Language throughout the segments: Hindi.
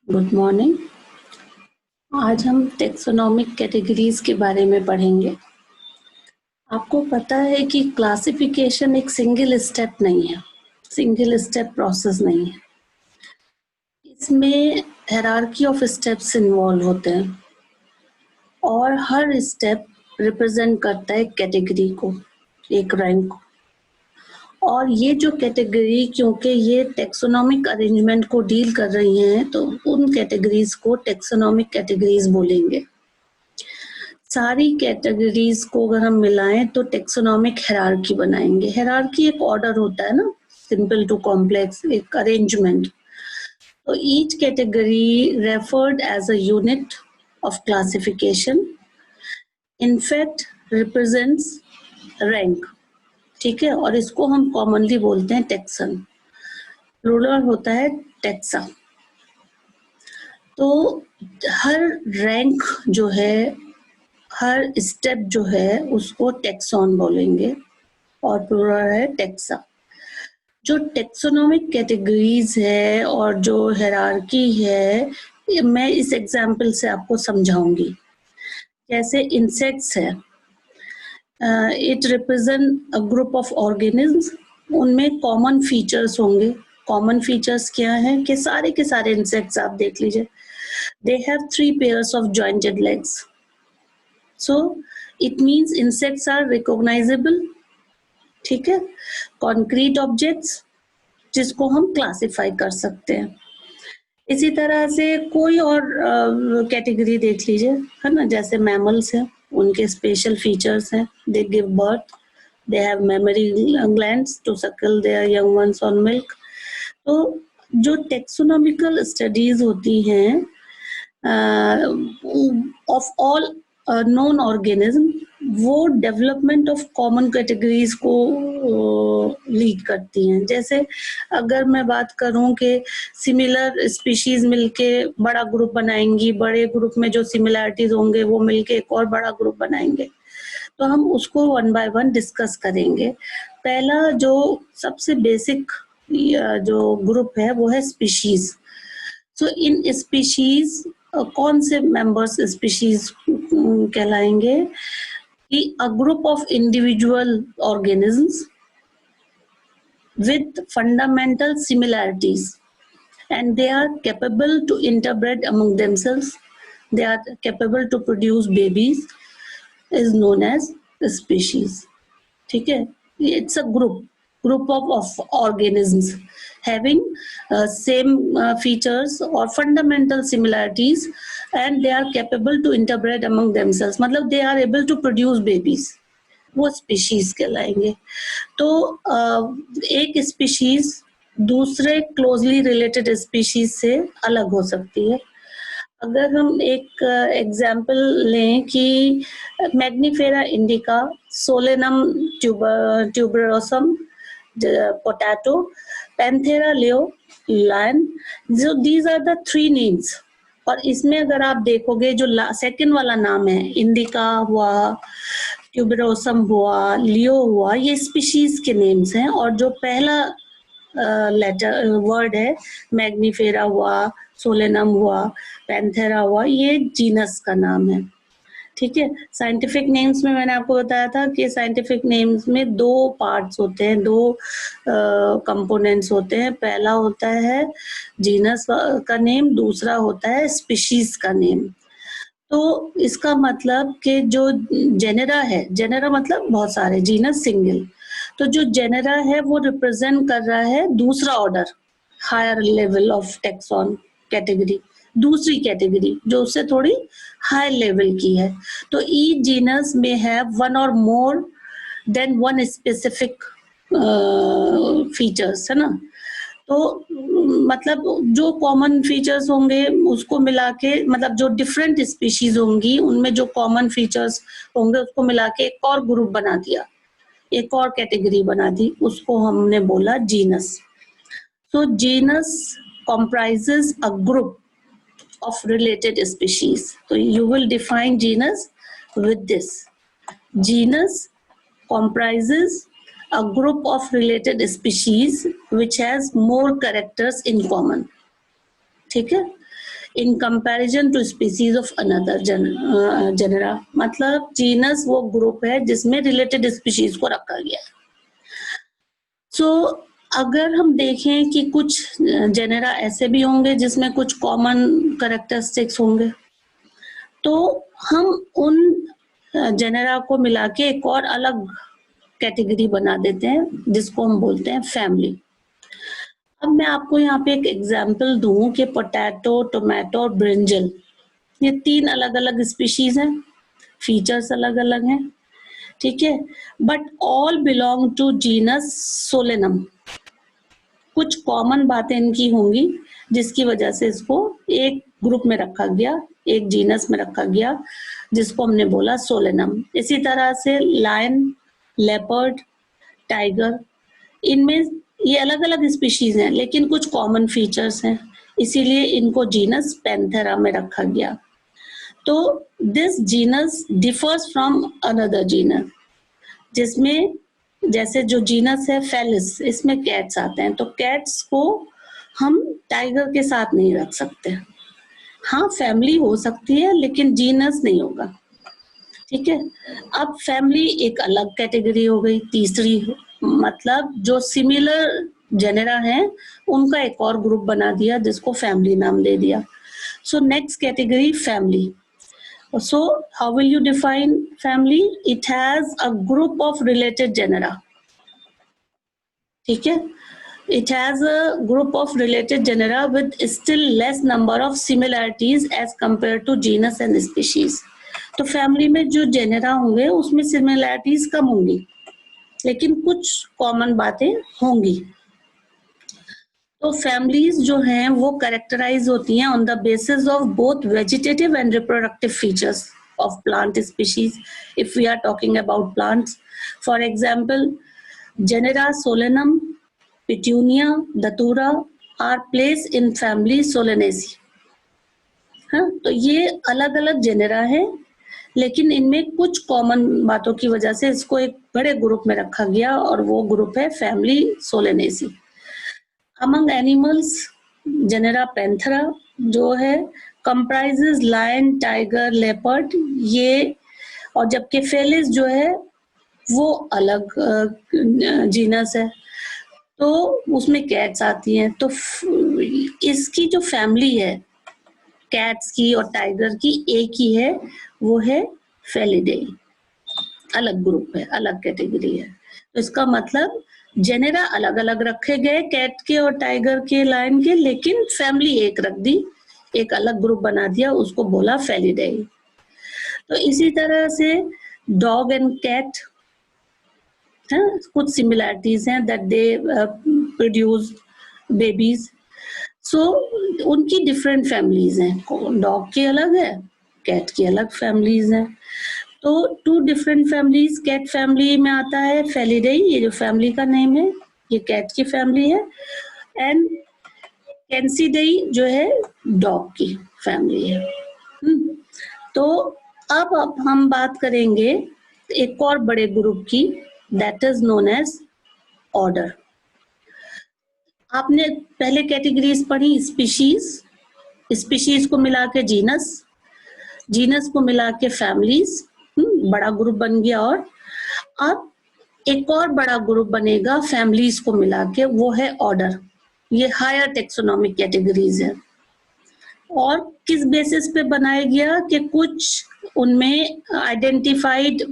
Good morning. आज हम टेक्सोनॉमिक कैटेगरीज के बारे में पढ़ेंगे। आपको पता है कि क्लासिफिकेशन एक सिंगल स्टेप नहीं है, सिंगल स्टेप प्रोसेस नहीं है। इसमें हायरार्की ऑफ स्टेप्स इन्वॉल्व होते हैं और हर स्टेप रिप्रेजेंट करता है कैटेगरी को, एक रैंक को। और ये जो कैटेगरी, क्योंकि ये टेक्सोनॉमिक अरेंजमेंट को डील कर रही हैं, तो उन कैटेगरीज को टेक्सोनॉमिक कैटेगरीज बोलेंगे। सारी कैटेगरीज को अगर हम मिलाएं तो टेक्सोनॉमिक हायरार्की बनाएंगे। हायरार्की एक ऑर्डर होता है ना, सिंपल टू कॉम्प्लेक्स, एक अरेंजमेंट। तो each category referred as a unit of classification in fact represents rank, ठीक है। और इसको हम कॉमनली बोलते हैं टेक्सन, प्लूरल होता है टेक्सा। तो हर रैंक जो है, हर स्टेप जो है, उसको टेक्सॉन बोलेंगे और प्लूरल है टेक्सा। जो टेक्सोनॉमिक कैटेगरीज है और जो हायरार्की है, मैं इस एग्जाम्पल से आपको समझाऊंगी। जैसे इंसेक्ट्स है, it represent a group of organisms. उनमें कॉमन फीचर्स होंगे। कॉमन फीचर्स क्या है कि सारे के सारे इंसेक्ट्स आप देख लीजिए, they have 3 pairs of jointed legs. So it means insects are recognizable, ठीक है। कॉन्क्रीट ऑब्जेक्ट्स जिसको हम क्लासिफाई कर सकते हैं। इसी तरह से कोई और कैटेगरी देख लीजिए, है ना। जैसे मैमल्स हैं, उनके स्पेशल फीचर्स हैं, they give birth, they have mammary glands to suckle their young ones on milk. तो जो टेक्सोनॉमिकल स्टडीज होती हैं ऑफ ऑल नॉन ऑर्गेनिज्म, वो डेवलपमेंट ऑफ कॉमन कैटेगरीज को लीड करती हैं। जैसे अगर मैं बात करूं कि सिमिलर स्पीशीज मिलके बड़ा ग्रुप बनाएंगी, बड़े ग्रुप में जो सिमिलरिटीज होंगे वो मिलके एक और बड़ा ग्रुप बनाएंगे, तो हम उसको वन बाय वन डिस्कस करेंगे। पहला जो सबसे बेसिक जो ग्रुप है वो है स्पीशीज। सो इन स्पीशीज कौन से मेंबर्स स्पीशीज कहलाएंगे कि a group of individual organisms with fundamental similarities and they are capable to interbred among themselves, they are capable to produce babies, is known as the species, ठीक है। it's a group of organisms having same features or fundamental similarities and they are capable to interbred among themselves, मतलब they are able to produce babies, वो स्पीशीज कहलाएंगे। तो एक स्पीशीज दूसरे क्लोजली रिलेटेड स्पीशीज से अलग हो सकती है। अगर हम एक एग्जाम्पल लें कि Mangifera indica, Solanum tuberosum potato, Panthera leo lion, जो दीज आर द 3 नेम्स। और इसमें अगर आप देखोगे जो सेकंड वाला नाम है, इंडिका हुआ, ट्यूबरोसम हुआ, लियो हुआ, ये स्पीशीज के नेम्स हैं। और जो पहला लेटर वर्ड है, मैग्नीफेरा हुआ, सोलेनम हुआ, पैंथेरा हुआ, ये जीनस का नाम है, ठीक है। साइंटिफिक नेम्स में मैंने आपको बताया था कि साइंटिफिक नेम्स में 2 पार्ट्स होते हैं, 2 कंपोनेंट्स होते हैं। पहला होता है जीनस का नेम, दूसरा होता है स्पीशीज का नेम। तो इसका मतलब कि जो जेनेरा है, जेनेरा मतलब बहुत सारे, जीनस सिंगल, तो जो जेनेरा है वो रिप्रेजेंट कर रहा है दूसरा order, higher level of taxon category, दूसरी कैटेगरी जो उससे थोड़ी हाई लेवल की है। तो ईच जीनस में have 1 or more than 1 specific features, है ना। तो मतलब जो कॉमन फीचर्स होंगे उसको मिला के, मतलब जो डिफरेंट स्पीशीज होंगी उनमें जो कॉमन फीचर्स होंगे उसको मिला के एक और ग्रुप बना दिया, एक और कैटेगरी बना दी, उसको हमने बोला genus. So genus comprises a group of related species. So you will define genus with this. Genus comprises a group of related species which has more characters in common, ठीक है। In comparison to species of another genera. मतलब जीनस वो ग्रुप है जिसमें रिलेटेड स्पीशीज को रखा गया है। सो अगर हम देखें कि कुछ जेनेरा ऐसे भी होंगे जिसमें कुछ कॉमन कैरेक्टरिस्टिक्स होंगे, तो हम उन जेनेरा को मिला के एक और अलग कैटेगरी बना देते हैं जिसको हम बोलते हैं फैमिली। अब मैं आपको यहाँ पे एक एग्जाम्पल दूं कि पोटैटो, टोमेटो और ब्रिंजल, ये 3 अलग अलग स्पीशीज हैं, फीचर्स अलग अलग हैं, ठीक है, but all belong to genus Solanum. कुछ कॉमन बातें इनकी होंगी जिसकी वजह से इसको एक ग्रुप में रखा गया, एक जीनस में रखा गया, जिसको हमने बोला सोलेनम। इसी तरह से लायन, लेपर्ड, टाइगर, इनमें ये अलग अलग स्पीशीज हैं लेकिन कुछ कॉमन फीचर्स हैं, इसीलिए इनको जीनस पैंथेरा में रखा गया। तो this genus differs from another genus, जिसमें जैसे जो जीनस है फेलिस, इसमें कैट्स आते हैं, तो कैट्स को हम टाइगर के साथ नहीं रख सकते। हाँ, फैमिली हो सकती है लेकिन जीनस नहीं होगा, ठीक है। अब फैमिली एक अलग कैटेगरी हो गई, तीसरी, मतलब जो सिमिलर जेनेरा है उनका एक और ग्रुप बना दिया जिसको फैमिली नाम दे दिया। So next category family. So how will you define family? It has a group of related genera. ठीक है, it has a group of related genera with still less number of similarities as compared to genus and species. तो फैमिली में जो जेनेरा होंगे उसमें सिमिलैरिटीज कम होंगी लेकिन कुछ कॉमन बातें होंगी। तो फैमिलीज जो हैं वो कैरेक्टराइज होती हैं on the basis of both vegetative and reproductive features of plant species. If we are talking about plants, for example, genera Solanum, Petunia, Datura are placed in family Solanaceae. हाँ, तो ये अलग अलग जेनेरा है लेकिन इनमें कुछ कॉमन बातों की वजह से इसको एक बड़े ग्रुप में रखा गया और वो ग्रुप है family Solanaceae. Among animals, genera Panthera जो है comprises lion, tiger, leopard, ये, और जबकि फेलिस जो है वो अलग जीनस है, तो उसमें कैट्स आती हैं। तो इसकी जो फैमिली है कैट्स की और टाइगर की एक ही है, वो है फेलिडेई। अलग ग्रुप है, अलग कैटेगरी है। तो इसका मतलब जेनेरा अलग अलग रखे गए कैट के और टाइगर के, लायन के, लेकिन फैमिली एक रख दी, एक अलग ग्रुप बना दिया, उसको बोला फेलिडेई। तो इसी तरह से डॉग एंड कैट, कुछ सिमिलैरिटीज हैं दैट दे प्रोड्यूस बेबीज। सो उनकी डिफरेंट फैमिलीज हैं, डॉग की अलग है, कैट की अलग फैमिलीज हैं। तो 2 डिफरेंट फैमिलीज, कैट फैमिली में आता है फेलिडेई, ये जो फैमिली का नेम है, ये कैट की फैमिली है, एंड कैंसिडेई जो है डॉग की फैमिली है। तो अब हम बात करेंगे एक और बड़े ग्रुप की, that is known as order. आपने पहले कैटेगरीज पढ़ी, स्पीशीज, स्पीशीज को मिला के जीनस, जीनस को मिला के फैमिलीज, बड़ा ग्रुप बन गया। और अब एक और बड़ा ग्रुप बनेगा फैमिलीज को मिला के, वो है ऑर्डर। ये हायर टेक्सोनॉमिक कैटेगरीज है। और किस बेसिस पे बनाया गया कि कुछ उनमें आइडेंटिफाइड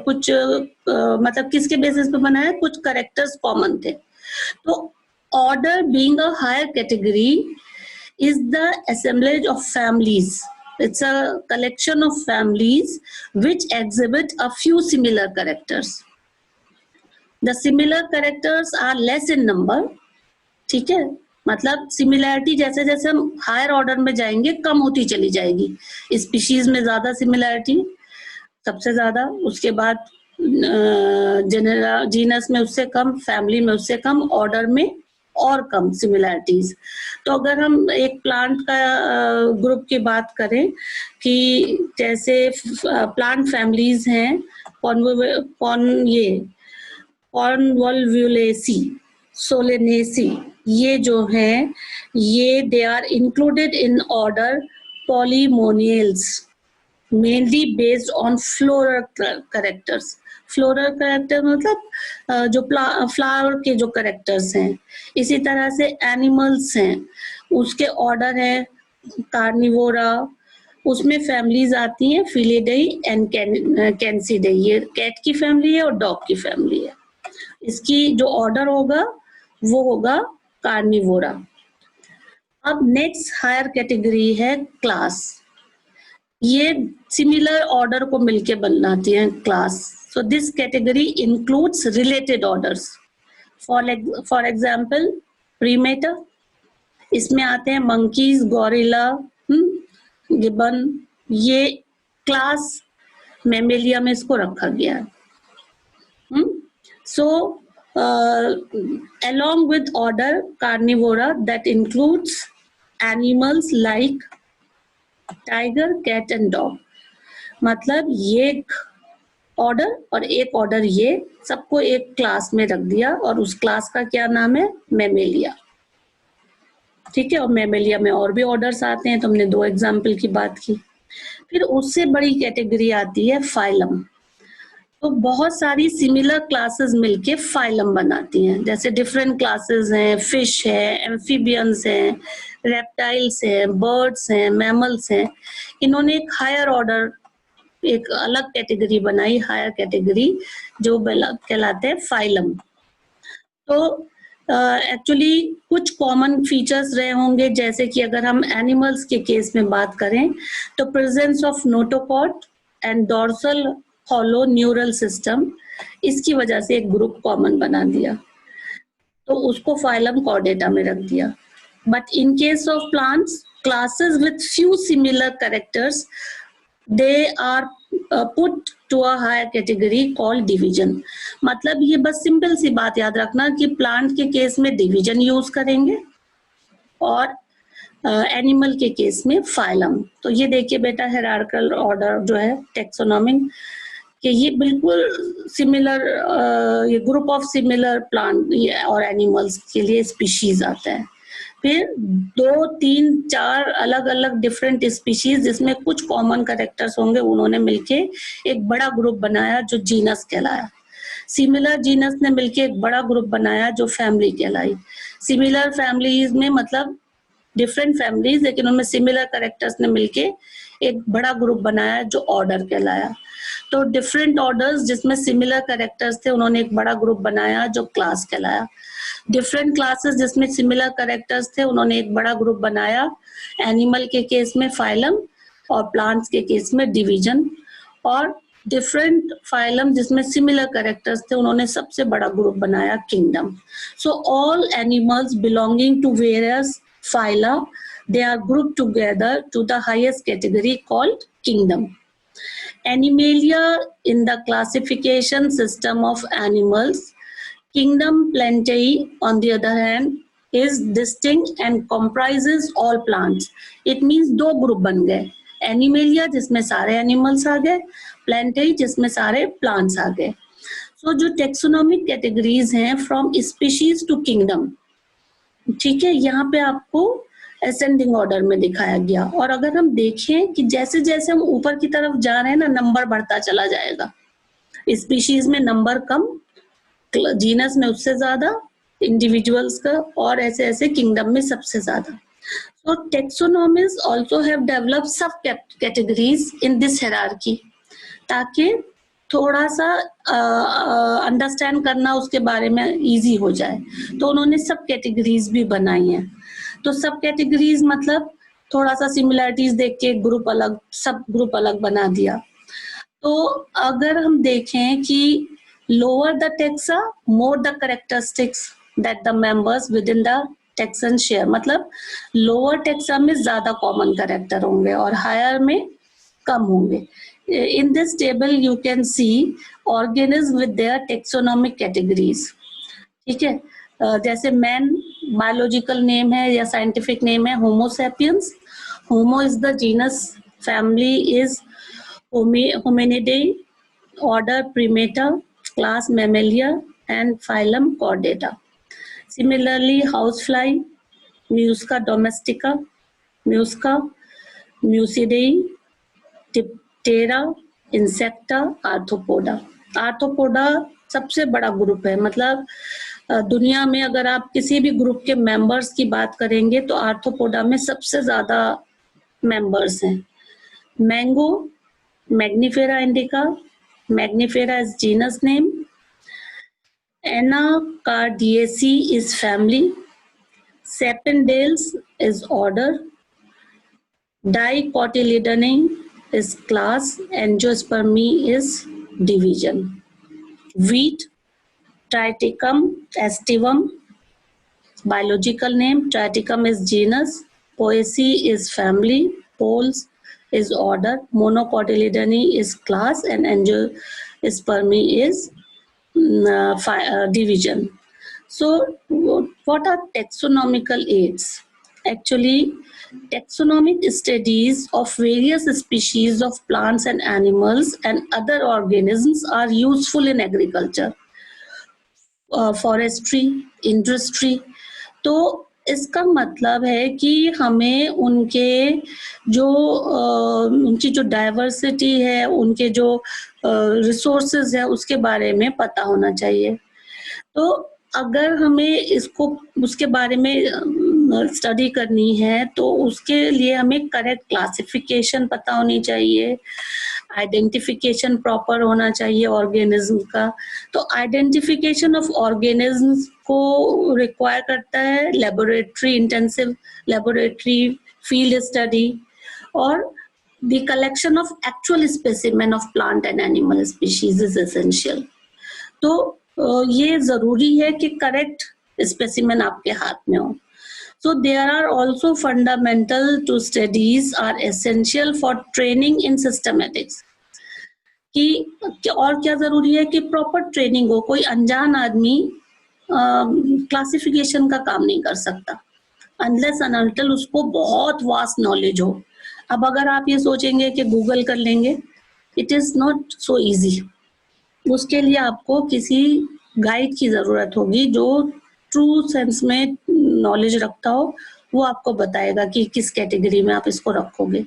कुछ मतलब किसके बेसिस पे बनाया, कुछ कैरेक्टर्स कॉमन थे। तो order being a higher category is the assemblage of families. It's a collection of families which exhibit a few similar characters. The similar characters are less in number. ठीक है, मतलब सिमिलैरिटी जैसे जैसे हम हायर ऑर्डर में जाएंगे कम होती चली जाएगी। स्पीशीज में ज्यादा सिमिलैरिटी, सबसे ज्यादा, उसके बाद जेनेरा जीनस में उससे कम, फैमिली में उससे कम, ऑर्डर में और कम सिमिलैरिटीज। तो अगर हम एक प्लांट का ग्रुप की बात करें कि जैसे प्लांट फैमिलीज हैं, कॉन्वोल्वुलेसी, सोलेनेसी, ये जो हैं ये they are included in order Polemoniales, mainly based on floral characters. Floral character मतलब जो फ्लावर के जो करेक्टर्स हैं। इसी तरह से एनिमल्स हैं, उसके ऑर्डर है कार्निवोरा, उसमें फैमिलीज आती हैं फिलिडेई एंड कैंसिडेई। ये कैट की फैमिली है और डॉग की फैमिली है। इसकी जो ऑर्डर होगा वो होगा कार्निवोरा। अब नेक्स्ट हायर कैटेगरी है क्लास। ये सिमिलर ऑर्डर को मिलके बनाती हैं class. So this category includes related orders. For example Primata, इसमें आते हैं मंकीज, गोरिल्ला, गिबन। ये क्लास मेमेलिया में इसको रखा गया है। सो along with order carnivora that includes animals like tiger, cat and dog। मतलब ये एक ऑर्डर और एक ऑर्डर, ये सबको एक क्लास में रख दिया और उस क्लास का क्या नाम है? मेमेलिया। ठीक है, और मेमेलिया में और भी ऑर्डर्स आते हैं, तो हमने 2 एग्जाम्पल की बात की। फिर उससे बड़ी कैटेगरी आती है फाइलम। तो बहुत सारी सिमिलर क्लासेस मिलके फाइलम बनाती हैं। जैसे डिफरेंट क्लासेस हैं, फिश है, एम्फीबियंस हैं, रेप्टाइल्स हैं, बर्ड्स हैं, मैमल्स हैं। इन्होंने एक हायर ऑर्डर, एक अलग कैटेगरी बनाई, हायर कैटेगरी, जो कहलाते हैं फाइलम। तो एक्चुअली कुछ कॉमन फीचर्स रहे होंगे, जैसे कि अगर हम एनिमल्स के केस में बात करें तो presence of नोटोकॉट and dorsal hollow neural system, इसकी वजह से एक ग्रुप कॉमन बना दिया, तो उसको फाइलम कॉर्डेटा में रख दिया। But in case of plants, classes with few similar characters, they are put to a higher category called division। मतलब ये बस सिंपल सी बात याद रखना कि प्लांट के केस में डिवीजन यूज करेंगे और एनिमल के केस में फाइलम। तो ये देखिए बेटा, हायरार्किकल ऑर्डर जो है टेक्सोनॉमिक कि ये बिल्कुल सिमिलर, ये ग्रुप ऑफ सिमिलर प्लांट और एनिमल्स के लिए स्पीशीज आता है। फिर 2, 3, 4 अलग अलग डिफरेंट स्पीशीज जिसमें कुछ कॉमन कैरेक्टर्स होंगे, उन्होंने मिलके एक बड़ा ग्रुप बनाया जो जीनस कहलाया। सिमिलर जीनस ने मिलके एक बड़ा ग्रुप बनाया जो फैमिली कहलाई। सिमिलर फैमिलीज में मतलब डिफरेंट फैमिलीज, लेकिन उनमें सिमिलर कैरेक्टर्स ने मिलके एक बड़ा ग्रुप बनाया जो ऑर्डर कहलाया। तो डिफरेंट ऑर्डर्स जिसमें सिमिलर कैरेक्टर्स थे, उन्होंने एक बड़ा ग्रुप बनाया जो क्लास कहलाया। डिफरेंट क्लासेस जिसमें सिमिलर कैरेक्टर्स थे, उन्होंने एक बड़ा ग्रुप बनाया, एनिमल के केस में फाइलम और प्लांट्स के केस में डिवीजन। और डिफरेंट फाइलम जिसमें सिमिलर कैरेक्टर्स थे, उन्होंने सबसे बड़ा ग्रुप बनाया kingdom. So all animals belonging to various phyla, they are grouped together to the highest category called kingdom। Animalia in the classification system of animals, kingdom Plantae on the other hand is distinct and comprises all plants। It means 2 group बन गए, एनिमेलिया जिसमें सारे एनिमल्स आ गए, प्लेंटेई जिसमें सारे प्लांट्स आ गए। सो जो टेक्सोनॉमिक कैटेगरीज हैं फ्रॉम स्पीशीज टू किंगडम, ठीक है, यहाँ पे आपको असेंडिंग ऑर्डर में दिखाया गया। और अगर हम देखें कि जैसे जैसे हम ऊपर की तरफ जा रहे हैं ना, नंबर बढ़ता चला जाएगा। स्पीशीज में नंबर कम, जीनस में उससे ज्यादा, इंडिविजुअल्स का, और ऐसे ऐसे किंगडम में सबसे ज्यादा। So taxonomists also have developed sub categories in this hierarchy, ताकि थोड़ा सा अंडरस्टैंड करना उसके बारे में इजी हो जाए। तो उन्होंने सब कैटेगरीज भी बनाई हैं। तो सब कैटेगरीज मतलब थोड़ा सा सिमिलरिटीज देख के ग्रुप अलग, सब ग्रुप अलग बना दिया। तो अगर हम देखें कि lower the taxa, more the characteristics that the members within the taxon share। मतलब lower taxa में ज्यादा कॉमन कैरेक्टर होंगे और हायर में कम होंगे। In this table you can see organisms with their taxonomic categories। ठीक है, जैसे मैन बायोलॉजिकल नेम है या साइंटिफिक नेम है Homo sapiens. Homo is the genus, family is Hominidae, order Primata, class Mammalia and phylum Chordata। Similarly, housefly Musca domestica, Musca, Muscidae, Diptera, Insecta, Arthropoda. Arthropoda सबसे बड़ा ग्रुप है, मतलब दुनिया में अगर आप किसी भी ग्रुप के मेंबर्स की बात करेंगे तो आर्थ्रोपोडा में सबसे ज्यादा मेंबर्स हैं। Mango, Mangifera indica, Mangifera is genus name, Anacardiaceae is family, Sapindales is order, Dicotyledone is class, Angiospermae is division. Wheat, Triticum aestivum, biological name, Triticum is genus, Poaceae is family, Poles is order, Monocotyledone is class, and Angiospermae is division. So what are taxonomical aids? Actually, taxonomic studies of various species of plants and animals and other organisms are useful in agriculture, forestry, industry. तो इसका मतलब है कि हमें उनके जो उनकी जो डाइवर्सिटी है, उनके जो रिसोर्सेज है, उसके बारे में पता होना चाहिए। तो अगर हमें इसको उसके बारे में स्टडी करनी है तो उसके लिए हमें करेक्ट क्लासिफिकेशन पता होनी चाहिए, आइडेंटिफिकेशन प्रॉपर होना चाहिए ऑर्गेनिज्म का। तो आइडेंटिफिकेशन ऑफ ऑर्गेनिज्म्स को रिक्वायर करता है laboratory, intensive laboratory field study, और the collection of actual specimen of plant and animal species is essential. तो ये जरूरी है कि करेक्ट स्पेसिमेन आपके हाथ में हो। So there are also fundamental to studies are essential for training in systematics. कि और क्या जरूरी है कि प्रॉपर ट्रेनिंग हो। कोई अनजान आदमी क्लासिफिकेशन का काम नहीं कर सकता अनलेस एंड अनटिल उसको बहुत वास्ट नॉलेज हो। अब अगर आप ये सोचेंगे कि गूगल कर लेंगे, it is not so easy. उसके लिए आपको किसी गाइड की जरूरत होगी जो ट्रू सेंस में नॉलेज रखता हो, वो आपको बताएगा कि किस कैटेगरी में आप इसको रखोगे।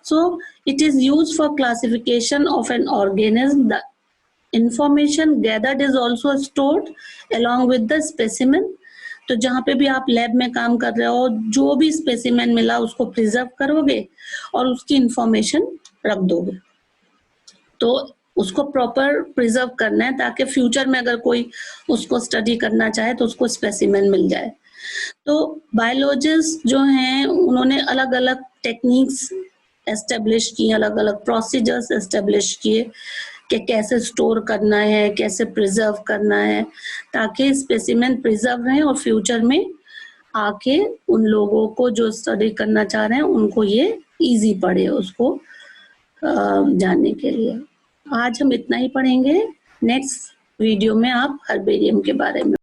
So it is used for classification of an organism. The information gathered is also stored along with the specimen. तो जहाँ पे भी आप लैब में काम कर रहे हो, जो भी स्पेसिमेन मिला उसको प्रिजर्व करोगे और उसकी इंफॉर्मेशन रख दोगे। तो उसको प्रॉपर प्रिजर्व करना है ताकि फ्यूचर में अगर कोई उसको स्टडी करना चाहे तो उसको स्पेसिमेन मिल जाए। तो बायोलॉजिस्ट जो हैं उन्होंने अलग अलग टेक्निक्स एस्टेब्लिश की, अलग अलग प्रोसीजर्स एस्टेब्लिश किए कि कैसे स्टोर करना है, कैसे प्रिजर्व करना है, ताकि स्पेसिमेन प्रिजर्व रहें और फ्यूचर में आके उन लोगों को जो स्टडी करना चाह रहे हैं उनको ये इजी पड़े उसको जानने के लिए। आज हम इतना ही पढ़ेंगे। नेक्स्ट वीडियो में आप हर्बेरियम के बारे में